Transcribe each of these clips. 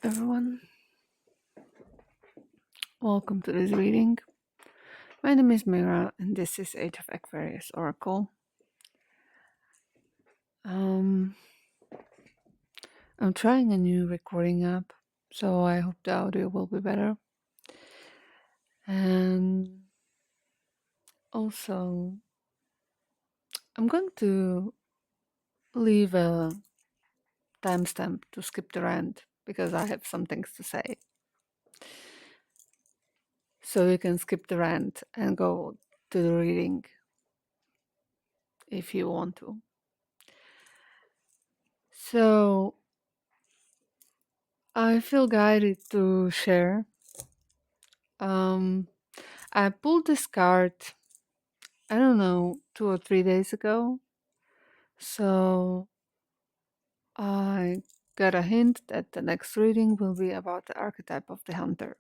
everyone. Welcome to this reading. My name is Mira, and this is Age of Aquarius Oracle. Um, I'm trying a new recording app, so I hope the audio will be better. And also, I'm going to leave a timestamp to skip the rant because I have some things to say. So you can skip the rant and go to the reading if you want to. So I feel guided to share. I pulled this card, I don't know, 2 or 3 days ago. So I got a hint that the next reading will be about the archetype of the hunter.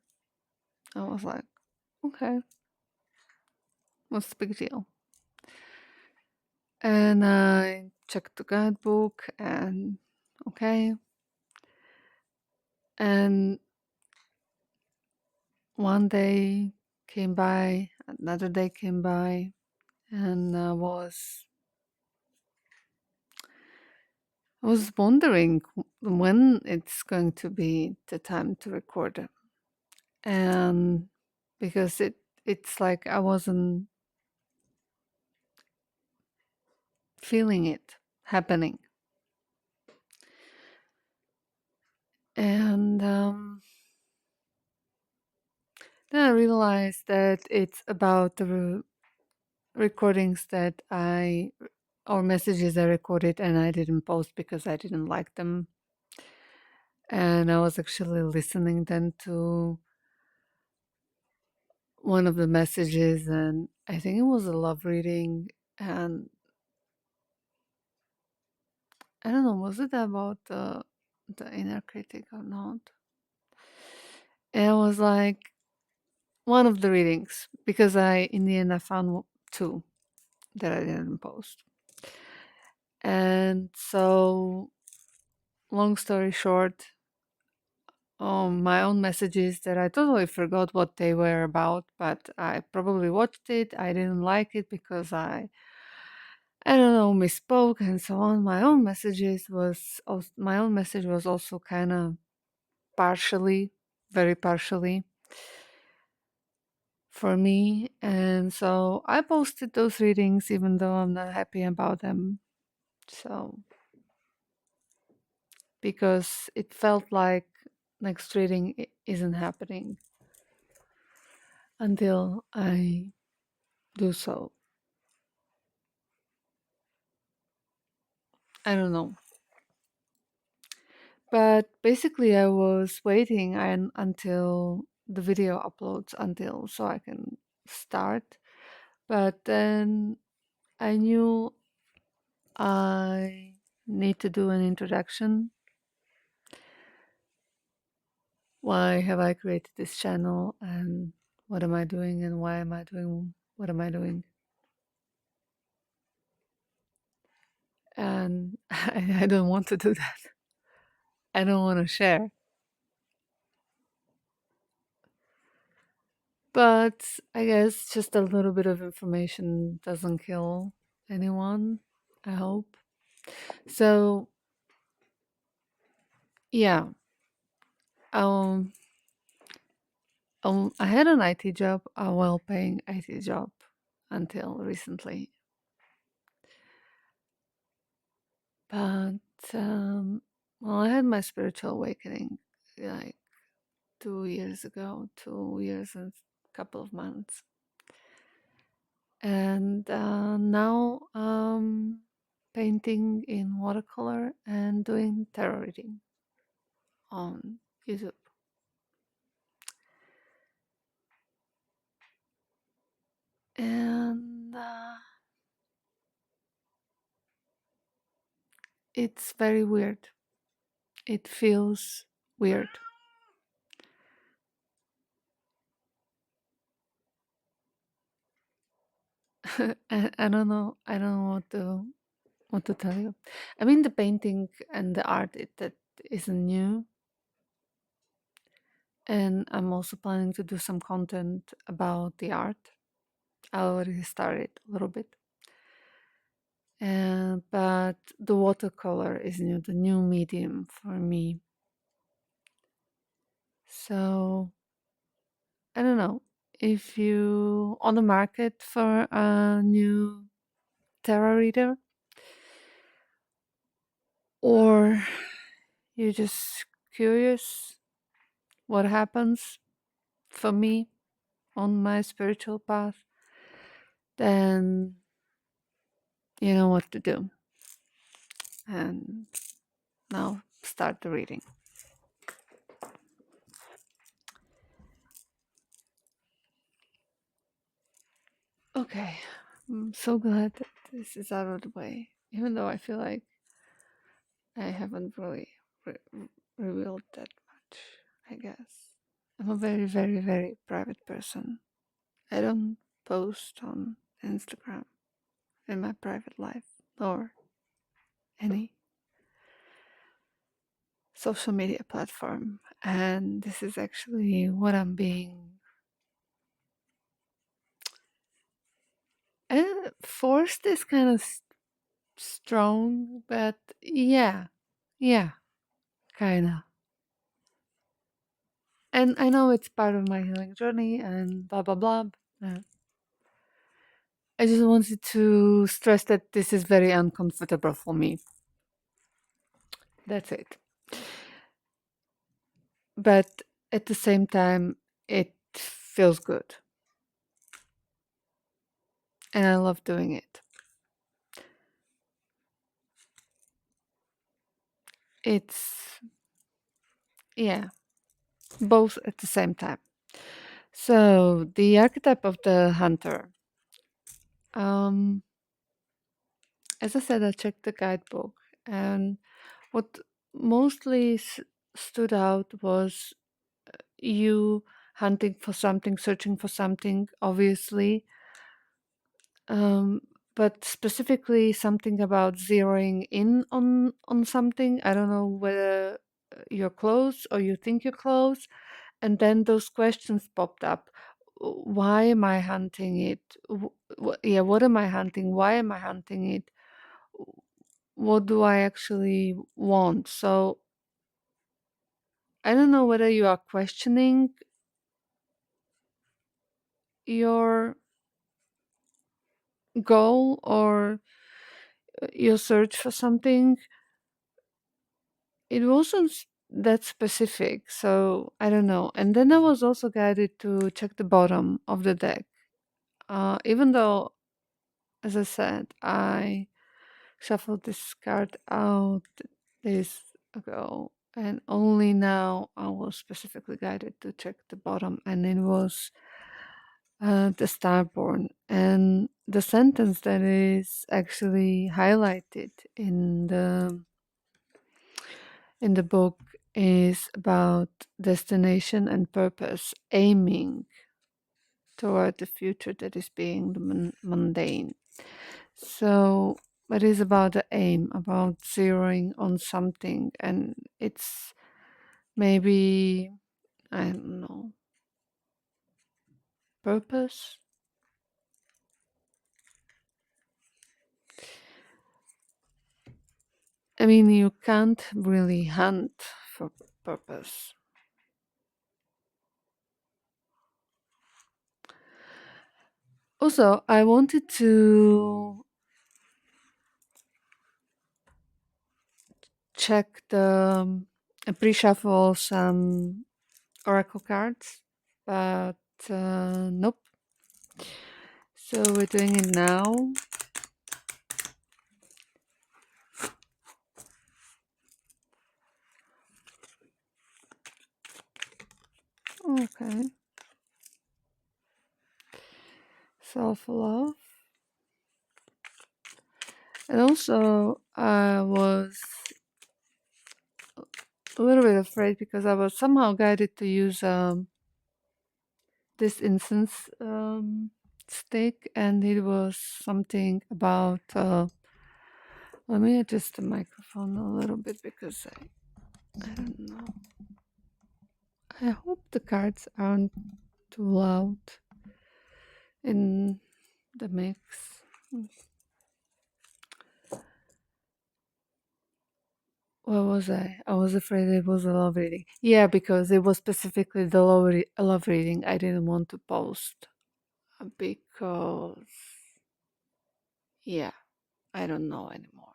I was like, okay, what's the big deal? And I checked the guidebook and okay. And one day came by, another day came by, and I was wondering when it's going to be the time to record it. And because it's like I wasn't feeling it happening. And then I realized that it's about the recordings that or messages I recorded and I didn't post because I didn't like them. And I was actually listening then to one of the messages, and I think it was a love reading. And I don't know, was it about the inner critic or not? And it was like one of the readings because in the end I found two that I didn't post. And so, long story short, my own messages that I totally forgot what they were about, but I probably watched it. I didn't like it because I don't know, misspoke and so on. My own message was also kind of partially, very partially for me. And so I posted those readings even though I'm not happy about them. So, because it felt like next reading isn't happening until I do so. I don't know. But basically, I was waiting until the video uploads until so I can start. But then I knew I need to do an introduction. Why have I created this channel and what am I doing and why am I doing what am I doing? And I don't want to do that. I don't want to share. But I guess just a little bit of information doesn't kill anyone, I hope. So, yeah. Um, I had an IT job, a well-paying IT job until recently. But well, I had my spiritual awakening like 2 years ago, 2 years and a couple of months. And now painting in watercolor and doing tarot reading on YouTube. And it's very weird. It feels weird. I don't know. I don't know what to tell you. I mean, the painting and the art that isn't new. And I'm also planning to do some content about the art. I already started a little bit. But the watercolor is the new medium for me. So I don't know if you on the market for a new tarot reader, or you're just curious what happens for me on my spiritual path, then you know what to do. And now start the reading. Okay, I'm so glad that this is out of the way, even though I feel like I haven't really revealed that much, I guess. I'm a very, very, very private person. I don't post on Instagram in my private life or any social media platform. And this is actually what I'm being forced is kind of strong, but yeah, kind of. And I know it's part of my healing journey and blah, blah, blah. I just wanted to stress that this is very uncomfortable for me. That's it. But at the same time, it feels good. And I love doing it. It's, yeah, both at the same time. So, the archetype of the hunter. Um, as I said, I checked the guidebook, and what mostly stood out was you hunting for something, searching for something, obviously, um, but specifically something about zeroing in on something. I don't know whether you're close or you think you're close, and then those questions popped up. Why am I hunting it? Yeah, what am I hunting? Why am I hunting it? What do I actually want? So I don't know whether you are questioning your goal or your search for something. It wasn't that specific, so I don't know. And then I was also guided to check the bottom of the deck. Even though, as I said, I shuffled this card out days ago, and only now I was specifically guided to check the bottom, and it was the Starborn. And the sentence that is actually highlighted in the book is about destination and purpose, aiming toward the future that is being the mundane. So it is about the aim, about zeroing on something, and it's maybe, I don't know, purpose. I mean, you can't really hunt for purpose. Also, I wanted to check the pre-shuffle some oracle cards, but nope. So we're doing it now. Okay. Self-love. And also, I was a little bit afraid because I was somehow guided to use this incense stick, and it was something about. Let me adjust the microphone a little bit because I don't know. I hope the cards aren't too loud in the mix. What was I? I was afraid it was a love reading. Yeah, because it was specifically the love reading I didn't want to post because, yeah, I don't know anymore.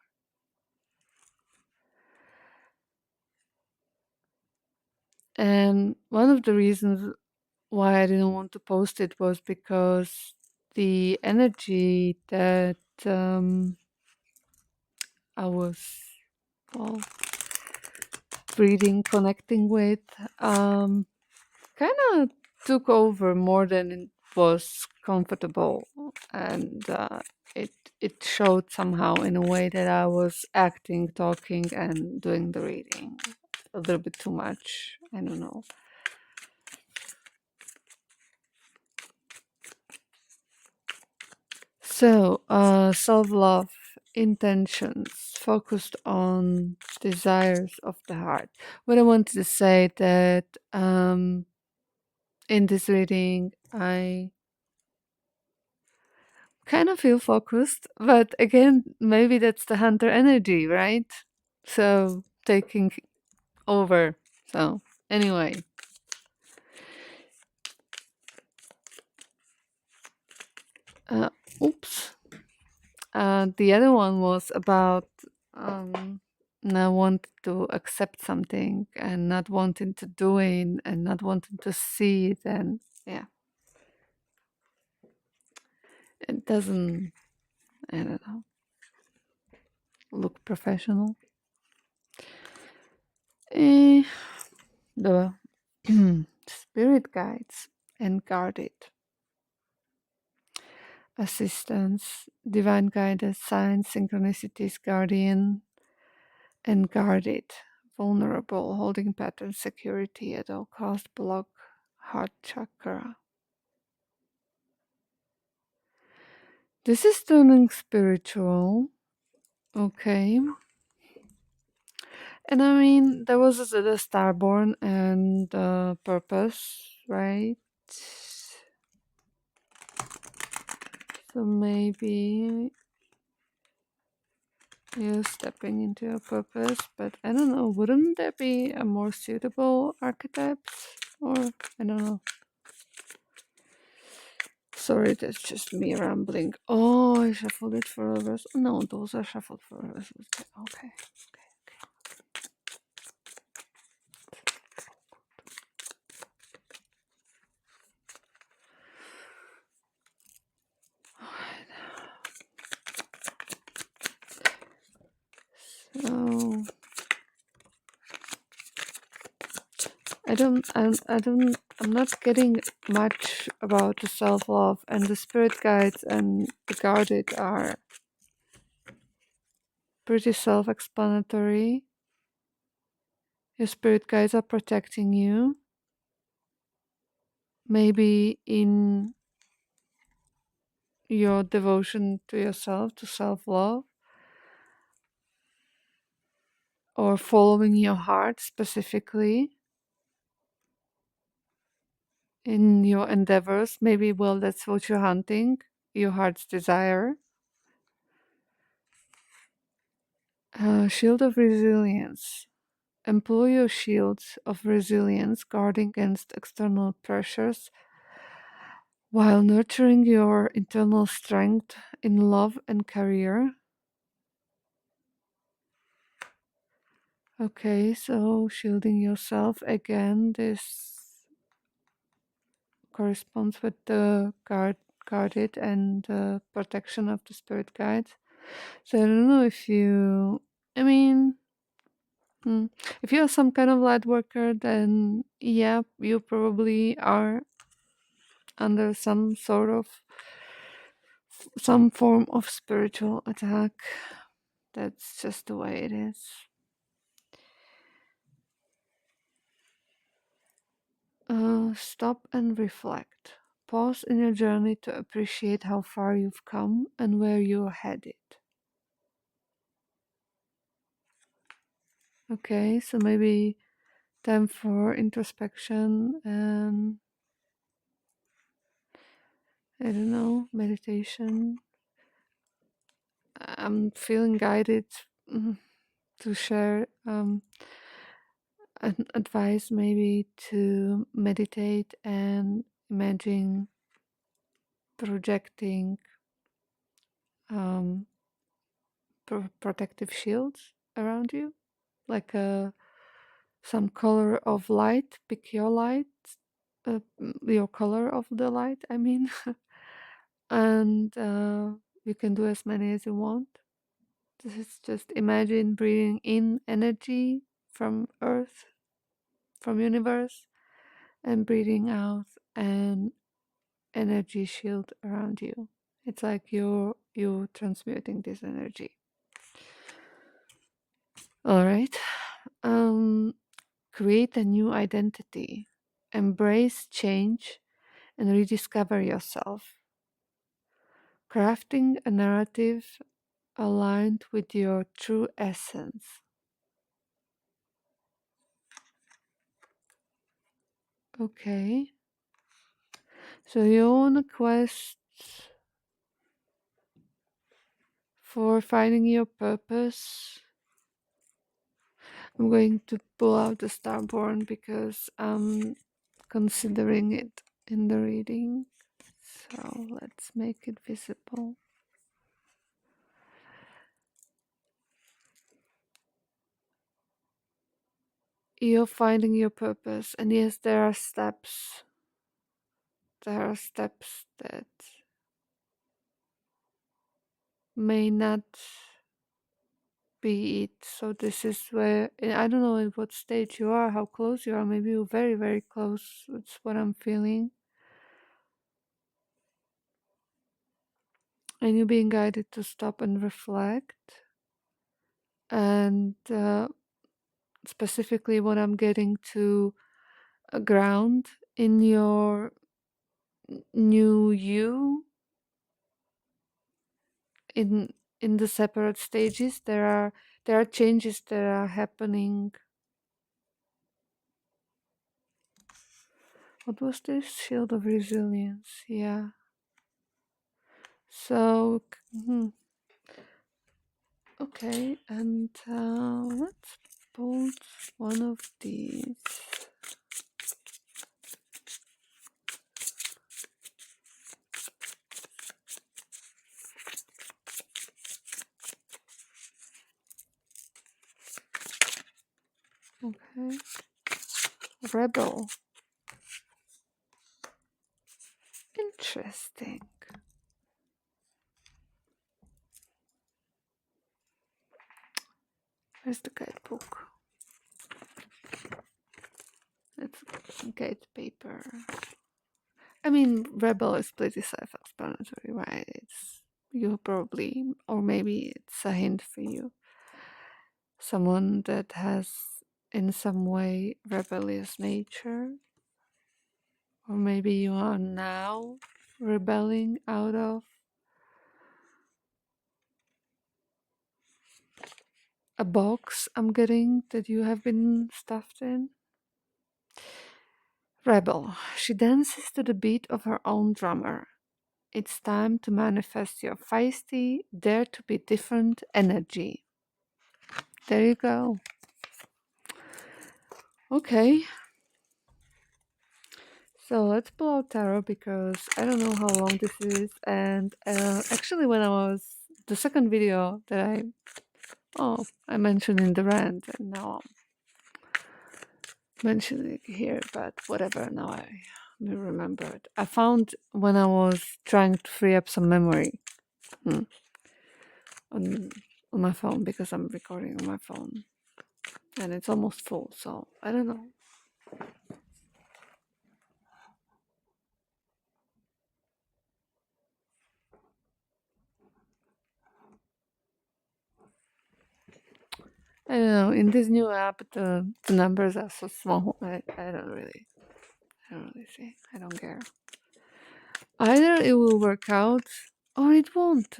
And one of the reasons why I didn't want to post it was because the energy that I was, well, reading, connecting with, um, kind of took over more than it was comfortable, and it it showed somehow in a way that I was acting, talking, and doing the reading a little bit too much. I don't know. So, self love, intentions focused on desires of the heart. What I wanted to say that in this reading, I kind of feel focused, but again, maybe that's the hunter energy, right? So, taking over. So, anyway, uh, oops. The other one was about not wanting to accept something and not wanting to do it and not wanting to see it. And yeah, it doesn't, I don't know, look professional. Eh, the spirit guides and guarded assistance, divine guidance, signs, synchronicities, guardian, and guarded, vulnerable, holding pattern, security at all cost, block, heart chakra. This is turning spiritual, okay. And I mean, there was the starborn and purpose, right? So maybe you're stepping into your purpose, but I don't know, wouldn't there be a more suitable archetypes? Or I don't know. Sorry, that's just me rambling. Oh, I shuffled it for reverse. No, those are shuffled for reverse. Okay. So I'm not getting much about the self love, and the spirit guides and the guarded are pretty self explanatory. Your spirit guides are protecting you, maybe in your devotion to yourself, to self love, or following your heart specifically in your endeavors. Maybe, well, that's what you're hunting, your heart's desire. Shield of resilience. Employ your shields of resilience, guarding against external pressures while nurturing your internal strength in love and career. Okay, so shielding yourself again, this corresponds with the guarded and the protection of the spirit guides. So I don't know if you, I mean, if you're some kind of light worker, then yeah, you probably are under some form of spiritual attack. That's just the way it is. Stop and reflect. Pause in your journey to appreciate how far you've come and where you're headed. Okay, so maybe time for introspection and, I don't know, meditation. I'm feeling guided mm, to share an advice, maybe to meditate and imagine projecting um, protective shields around you, like some color of light. Pick your light, your color of the light, I mean, and you can do as many as you want. This is just imagine breathing in energy from Earth, from universe, and breathing out an energy shield around you. It's like you're transmuting this energy. All right. Um, create a new identity. Embrace change and rediscover yourself. Crafting a narrative aligned with your true essence. Okay. So you're on a quest for finding your purpose. I'm going to pull out the Starborn because I'm considering it in the reading. So let's make it visible. You're finding your purpose, and yes, there are steps. There are steps that may not be it. So this is where I don't know at what stage you are, how close you are. Maybe you're very, very close. That's what I'm feeling. And you're being guided to stop and reflect. And specifically, what I'm getting to ground in your new you in the separate stages. There are changes that are happening. What was this? Shield of resilience. Yeah. So, okay, and let's pull one of these. Okay. Rebel. Interesting. Where's the guidebook? It's guide paper. I mean, Rebel is pretty self-explanatory, right? It's you probably, or maybe it's a hint for you. Someone that has, in some way, rebellious nature, or maybe you are now rebelling out of a box I'm getting that you have been stuffed in. Rebel. She dances to the beat of her own drummer. It's time to manifest your feisty, dare to be different energy. There you go. Okay. So let's pull out tarot because I don't know how long this is. And actually, when I was the second video that I mentioned in the rant, and now I'm mentioning it here, but whatever. Now I remembered. I found when I was trying to free up some memory on my phone because I'm recording on my phone, and it's almost full. So I don't know. I don't know. In this new app, the numbers are so small. I don't really see. I don't care. Either it will work out or it won't.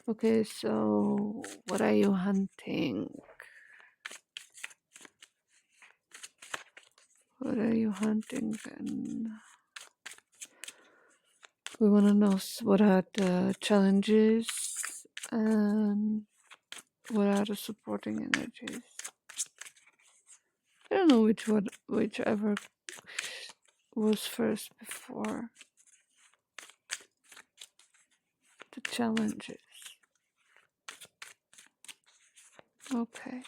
Okay, so what are you hunting? what are you hunting? And we want to know what are the challenges and what are the supporting energies. I don't know whichever was first before the challenges. Okay.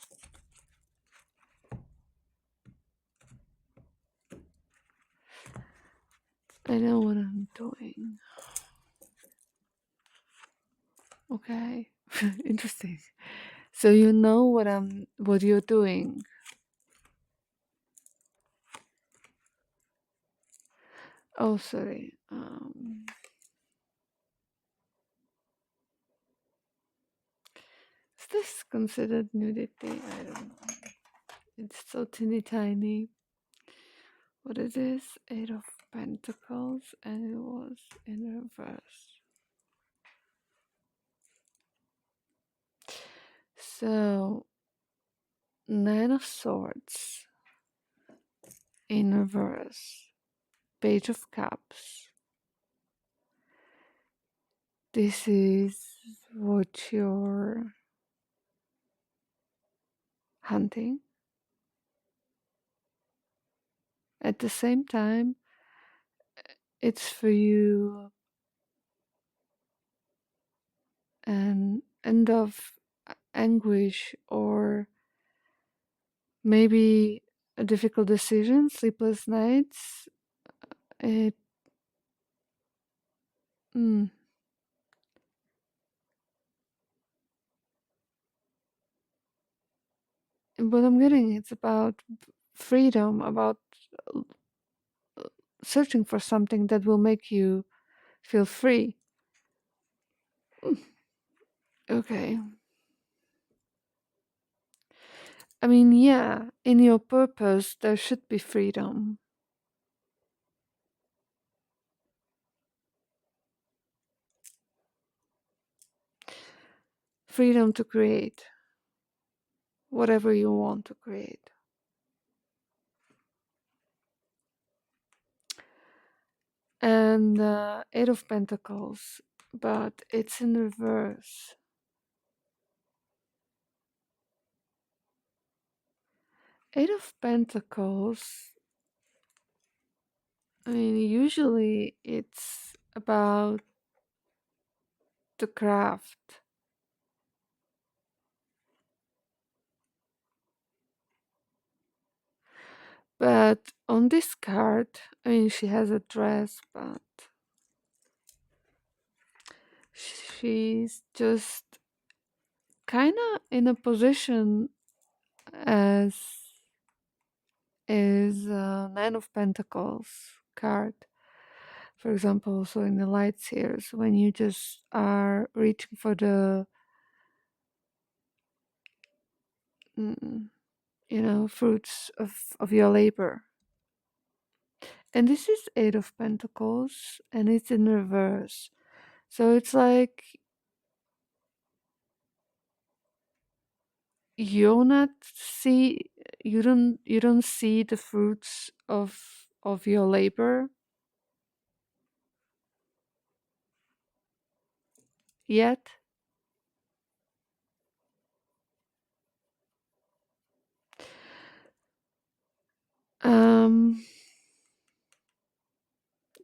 I know what I'm doing. Okay. Interesting. So you know what you're doing. Oh, sorry. Is this considered nudity? I don't know. It's so teeny tiny. What is this? Eight of Pentacles, and it was in reverse. So, Nine of Swords in reverse. Page of Cups. This is what you're hunting. At the same time, it's for you an end of anguish or maybe a difficult decision, sleepless nights. It, mm, what I'm getting, it's about freedom, about uh, searching for something that will make you feel free. Mm, okay. I mean, yeah, in your purpose, there should be freedom. Freedom to create whatever you want to create. And Eight of Pentacles, but it's in reverse. Eight of Pentacles, I mean, usually it's about the craft. But on this card, I mean, she has a dress, but she's just kind of in a position as is Nine of Pentacles card. For example, so in the lights here, so when you just are reaching for the, mm, fruits of your labor. And this is Eight of Pentacles, and it's in reverse. So it's like you're not see you don't see the fruits of your labor yet. Um,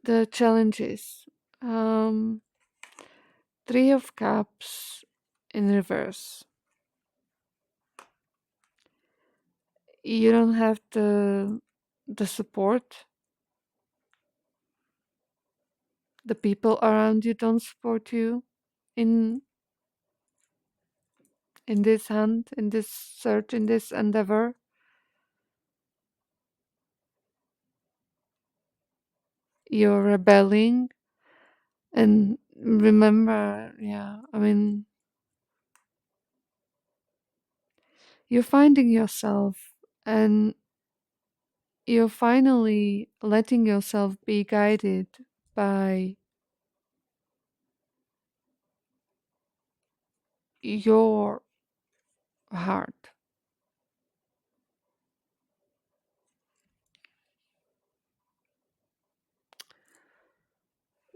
the challenges. Um, Three of Cups in reverse. You don't have the support. The people around you don't support you in in this hunt, in this search, in this endeavor. You're rebelling, and remember, yeah, I mean, you're finding yourself, and you're finally letting yourself be guided by your heart.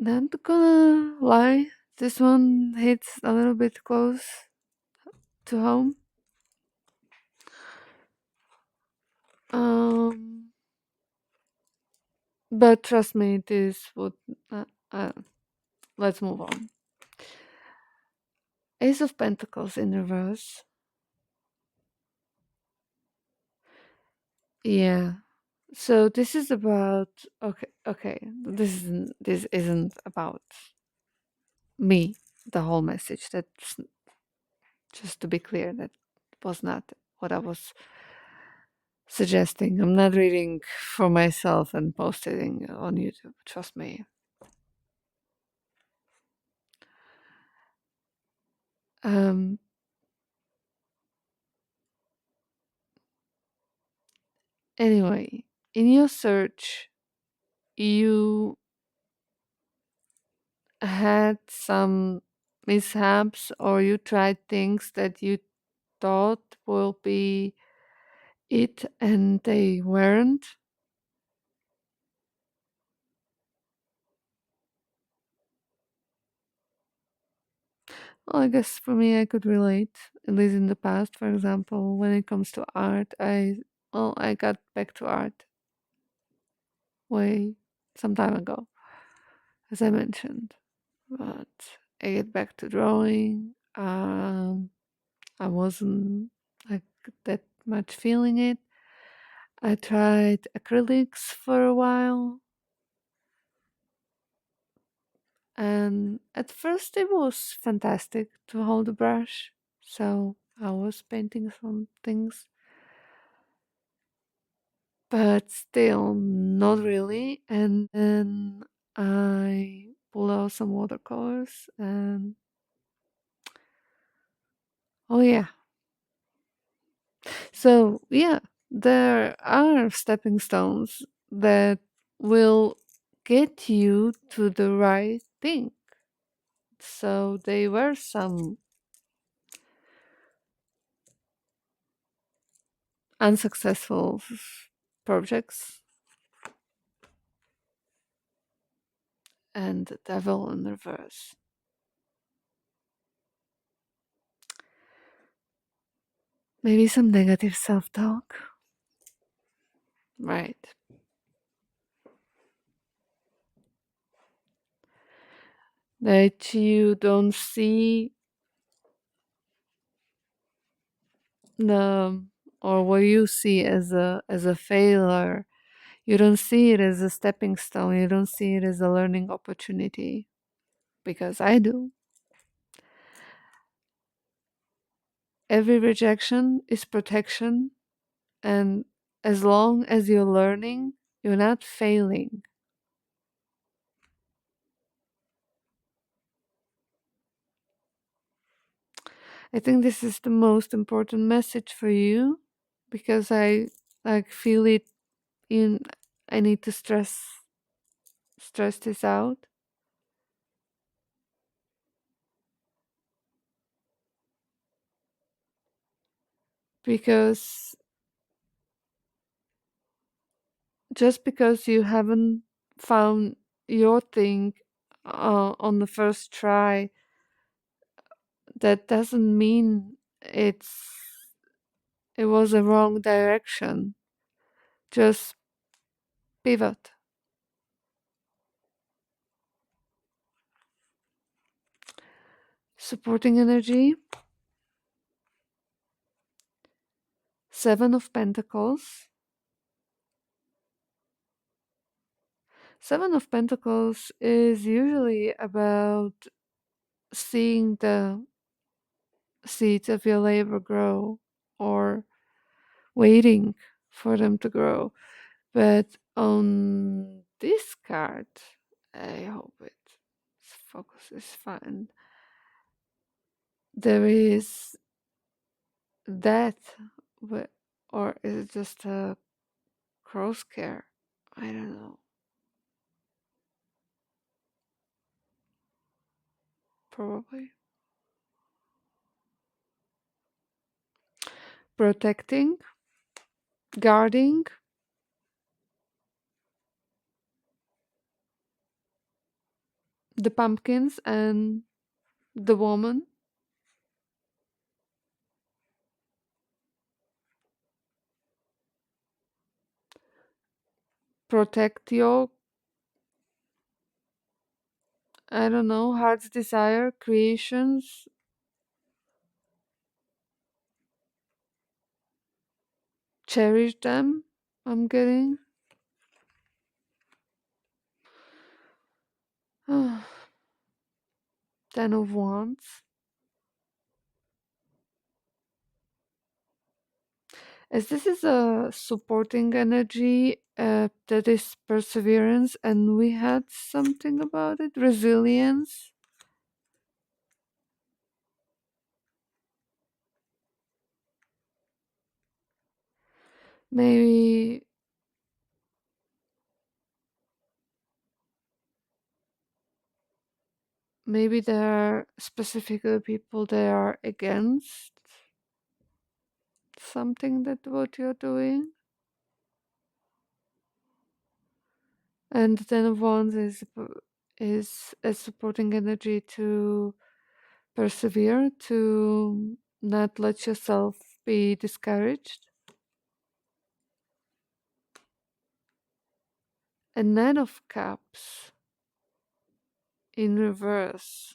Not gonna lie, this one hits a little bit close to home. Um, but trust me, this would. Uh, uh, let's move on. Ace of Pentacles in reverse. Yeah. So this is about okay. This isn't about me. The whole message. That's just to be clear. That was not what I was suggesting. I'm not reading for myself and posting on YouTube. Trust me. Um. Anyway, in your search, you had some mishaps, or you tried things that you thought will be it and they weren't. Well, I guess for me, I could relate, at least in the past. For example, when it comes to art, I got back to art way some time ago, as I mentioned. But I get back to drawing. I wasn't like that much feeling it. I tried acrylics for a while, and at first it was fantastic to hold a brush. So I was painting some things, but still not really. And then I pulled out some watercolors, and oh yeah. So yeah, there are stepping stones that will get you to the right thing. So they were some unsuccessful projects, and the devil in reverse. Maybe some negative self talk. Right. That you don't see the, or what you see as a failure. You don't see it as a stepping stone. You don't see it as a learning opportunity, because I do. Every rejection is protection, and as long as you're learning, you're not failing. I think this is the most important message for you, because I like feel it in. I need to stress this out, because just because you haven't found your thing on the first try, that doesn't mean it was a wrong direction. Just pivot. Supporting energy. Seven of Pentacles. Seven of Pentacles is usually about seeing the seeds of your labor grow, or waiting for them to grow. But on this card, I hope its focus is fine. There is death, or is it just a crow scare? I don't know. Probably. Protecting, guarding. The pumpkins and the woman. Protect your, I don't know, heart's desire, creations. Cherish them. I'm getting. Ten of Wands. As this is a supporting energy, that is perseverance, and we had something about it, resilience. Maybe, maybe there are specifically people that are against something that what you're doing. And the Ten of Wands is a supporting energy to persevere, to not let yourself be discouraged. A Nine of Cups in reverse.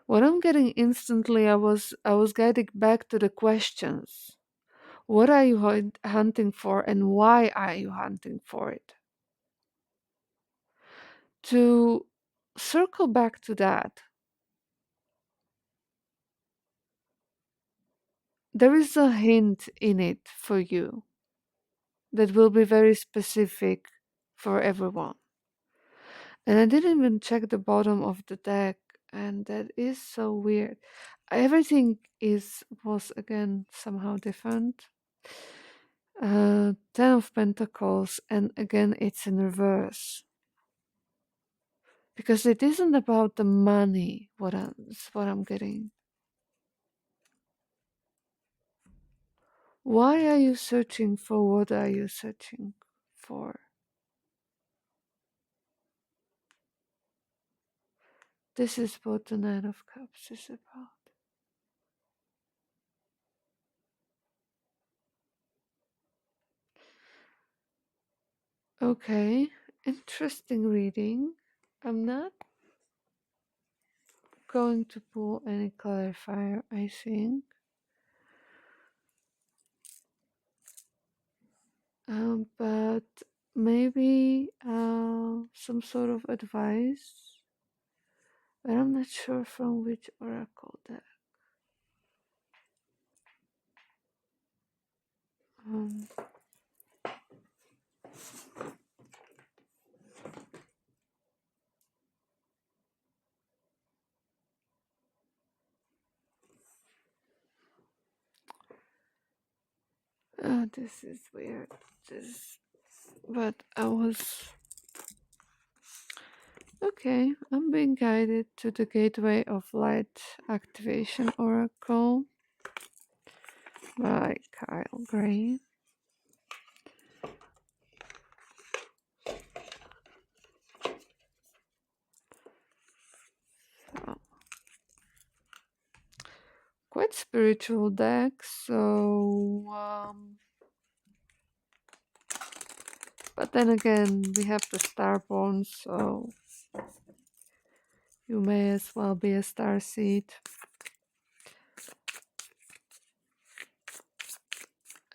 What I'm getting instantly, I was getting back to the questions. What are you hunting for, and why are you hunting for it? To circle back to that, there is a hint in it for you that will be very specific for everyone. And I didn't even check the bottom of the deck, and that is so weird. Everything was again somehow different. Ten of Pentacles, and again it's in reverse. Because it isn't about the money, what I'm getting. Why are you searching for what are you searching for? This is what the Nine of Cups is about. Okay, interesting reading. I'm not going to pull any clarifier, I think. But maybe some sort of advice. But I'm not sure from which oracle deck. Um, this is weird. But I was okay. I'm being guided to the Gateway of Light Activation Oracle by Kyle Gray. So, quite spiritual deck. So, but then again, we have the Starborn, so you may as well be a starseed.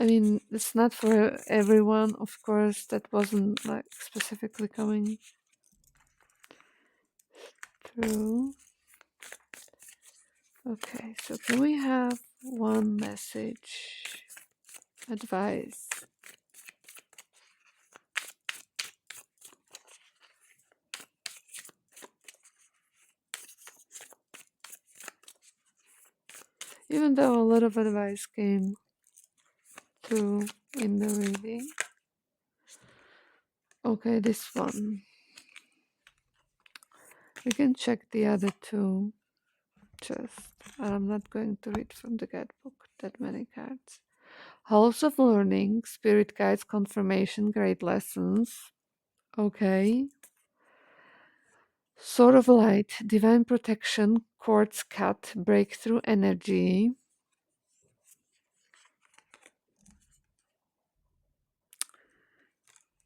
I mean, it's not for everyone, of course. That wasn't like specifically coming through. Okay, so can we have one message? Advice. Even though a lot of advice came through in the reading. Okay, this one. We can check the other two. I'm not going to read from the guidebook that many cards. Halls of learning, spirit guides, confirmation, great lessons. Okay. Sword of light, divine protection, quartz cut, breakthrough energy.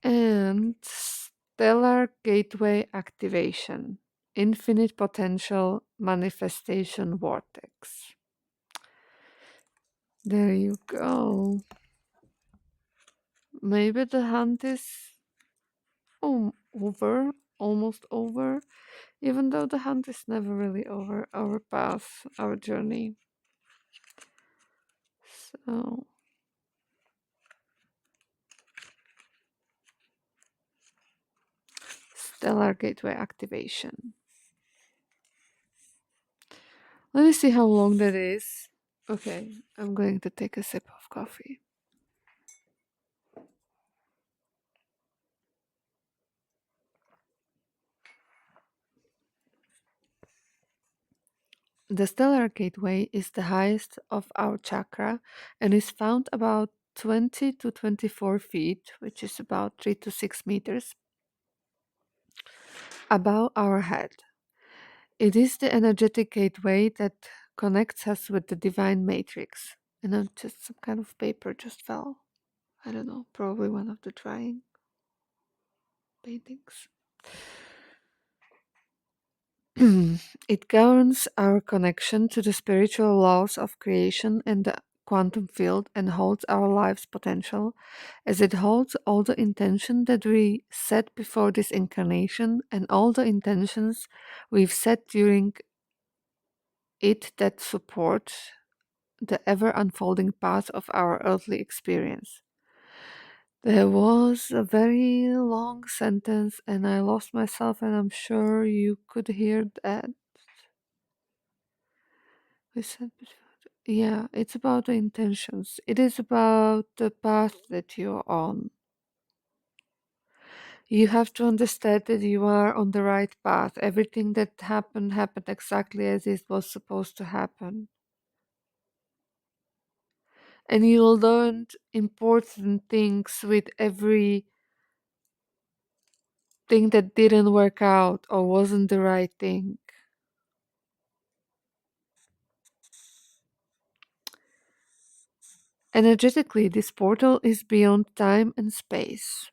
And stellar gateway activation, infinite potential manifestation vortex. There you go. Maybe the hunt is over, almost over, even though the hunt is never really over. Our path, our journey. So, stellar gateway activation. Let me see how long that is. Okay, I'm going to take a sip of coffee. The stellar gateway is the highest of our chakra and is found about 20 to 24 feet, which is about 3 to 6 meters, above our head. It is the energetic gateway that connects us with the divine matrix. And then just some kind of paper just fell. I don't know, probably one of the drying paintings. It governs our connection to the spiritual laws of creation and the quantum field and holds our life's potential, as it holds all the intention that we set before this incarnation and all the intentions we've set during it that support the ever unfolding path of our earthly experience. There was a very long sentence and I lost myself, and I'm sure you could hear that. We said, yeah, it's about the intentions. It is about the path that you're on. You have to understand that you are on the right path. Everything that happened exactly as it was supposed to happen. And you learned important things with every thing that didn't work out or wasn't the right thing. Energetically, this portal is beyond time and space.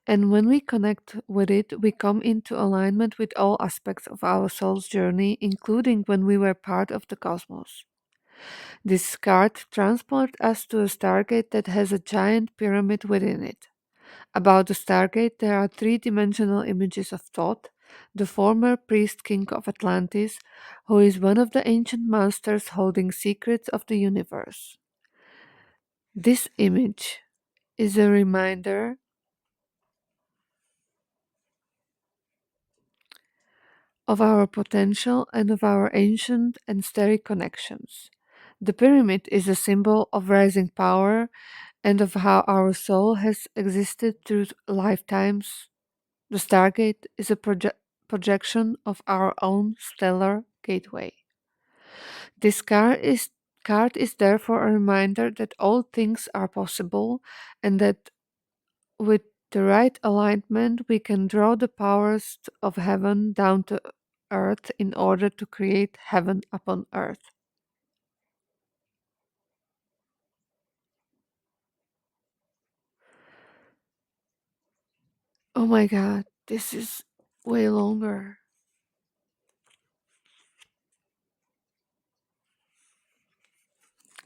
And when we connect with it, we come into alignment with all aspects of our soul's journey, including when we were part of the cosmos. This card transports us to a stargate that has a giant pyramid within it. About the stargate, there are three-dimensional images of Thoth, the former priest king of Atlantis, who is one of the ancient masters holding secrets of the universe. This image is a reminder of our potential and of our ancient and steric connections. The pyramid is a symbol of rising power and of how our soul has existed through lifetimes. The Stargate is a projection of our own stellar gateway. This card is therefore a reminder that all things are possible and that with the right alignment we can draw the powers of heaven down to earth in order to create heaven upon earth. Oh my god, this is way longer.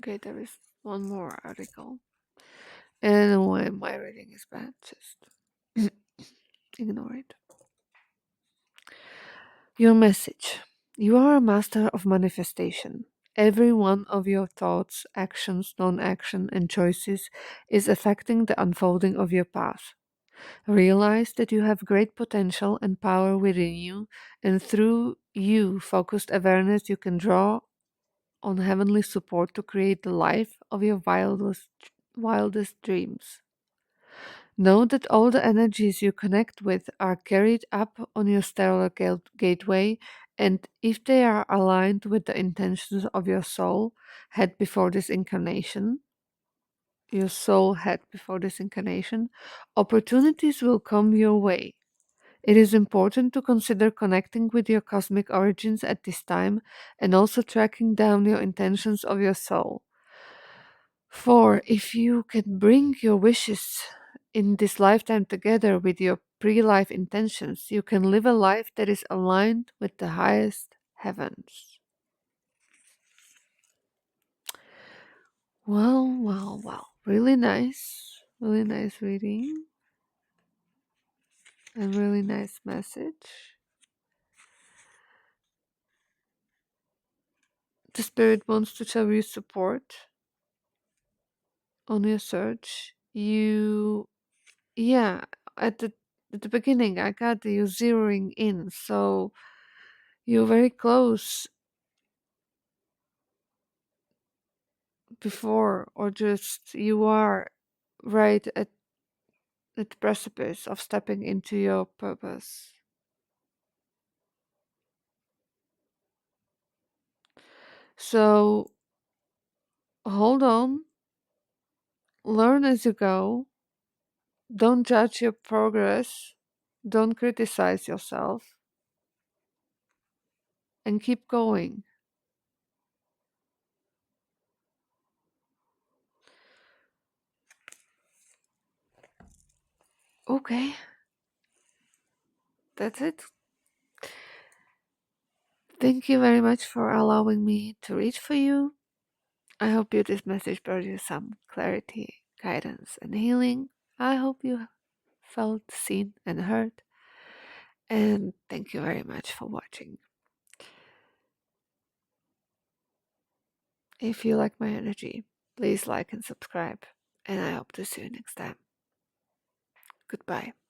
Okay, there is one more article. And when my reading is bad, just ignore it. Your message. You are a master of manifestation. Every one of your thoughts, actions, non action, and choices is affecting the unfolding of your path. Realize that you have great potential and power within you, and through you focused awareness, you can draw on heavenly support to create the life of your wildest dreams. Know that all the energies you connect with are carried up on your stellar gateway, And if they are aligned with the intentions of your soul had before this incarnation, your soul had before this incarnation, opportunities will come your way. It is important to consider connecting with your cosmic origins at this time and also tracking down your intentions of your soul. For if you can bring your wishes in this lifetime together with your pre life intentions, you can live a life that is aligned with the highest heavens. Well, well, well. Really nice. Really nice reading. A really nice message. The spirit wants to show you support on your search. Yeah, at the beginning, I got you zeroing in, so you're very close before, or just you are right at the precipice of stepping into your purpose. So hold on, learn as you go, don't judge your progress, don't criticize yourself, and keep going. Okay, that's it. Thank you very much for allowing me to read for you. I hope this message brought you some clarity, guidance, and healing. I hope you felt seen and heard. And thank you very much for watching. If you like my energy, please like and subscribe. And I hope to see you next time. Goodbye.